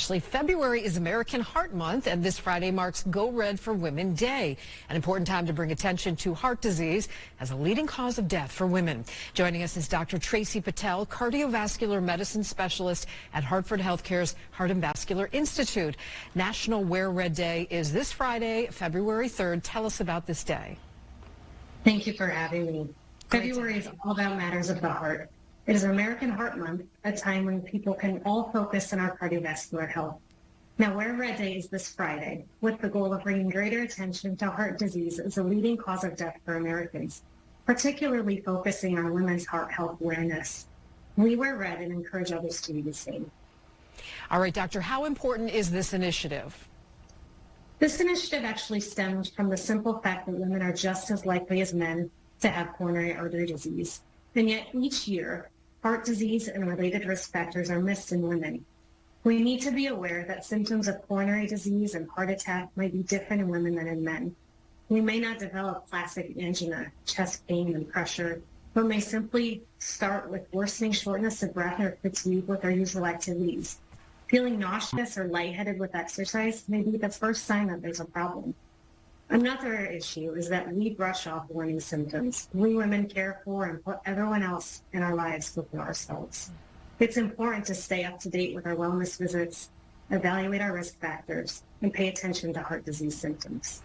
Ashley, February is American Heart Month, and this Friday marks Go Red for Women Day, an important time to bring attention to heart disease as a leading cause of death for women. Joining us is Dr. Tracy Patel, cardiovascular medicine specialist at Hartford Healthcare's Heart and Vascular Institute. National Wear Red Day is this Friday, February 3rd. Tell us about this day. Thank you for having me. February is all about matters of the heart. It is American Heart Month, a time when people can all focus on our cardiovascular health. Now, Wear Red Day is this Friday, with the goal of bringing greater attention to heart disease as a leading cause of death for Americans, particularly focusing on women's heart health awareness. We wear red and encourage others to do the same. All right, Doctor, how important is this initiative? This initiative actually stems from the simple fact that women are just as likely as men to have coronary artery disease. And yet each year, heart disease and related risk factors are missed in women. We need to be aware that symptoms of coronary disease and heart attack might be different in women than in men. We may not develop classic angina, chest pain, and pressure, but may simply start with worsening shortness of breath or fatigue with our usual activities. Feeling nauseous or lightheaded with exercise may be the first sign that there's a problem. Another issue is that we brush off warning symptoms. We women care for and put everyone else in our lives before ourselves. It's important to stay up to date with our wellness visits, evaluate our risk factors, and pay attention to heart disease symptoms.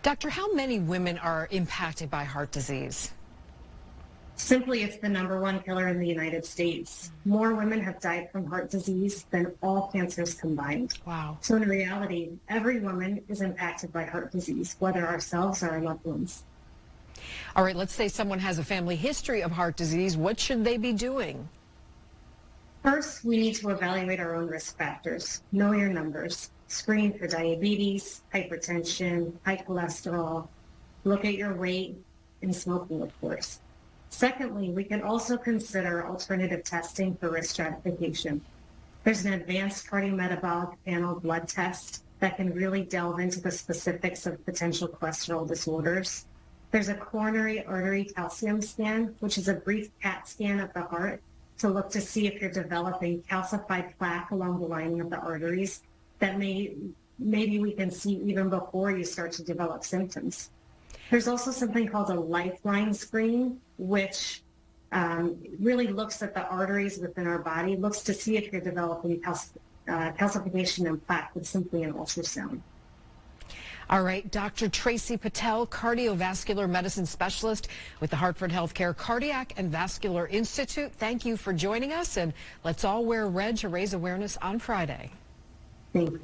Doctor, how many women are impacted by heart disease? Simply, it's the #1 killer in the United States. More women have died from heart disease than all cancers combined. Wow. So in reality, every woman is impacted by heart disease, whether ourselves or our loved ones. All right, let's say someone has a family history of heart disease. What should they be doing? First, we need to evaluate our own risk factors. Know your numbers. Screen for diabetes, hypertension, high cholesterol. Look at your weight and smoking, of course. Secondly, we can also consider alternative testing for risk stratification. There's an advanced cardiometabolic panel blood test that can really delve into the specifics of potential cholesterol disorders. There's a coronary artery calcium scan, which is a brief CAT scan of the heart to look to see if you're developing calcified plaque along the lining of the arteries that maybe we can see even before you start to develop symptoms. There's also something called a lifeline screen, which really looks at the arteries within our body, looks to see if you're developing calcification and plaque with simply an ultrasound. All right, Dr. Tracy Patel, cardiovascular medicine specialist with the Hartford Healthcare Cardiac and Vascular Institute. Thank you for joining us, and let's all wear red to raise awareness on Friday. Thank you.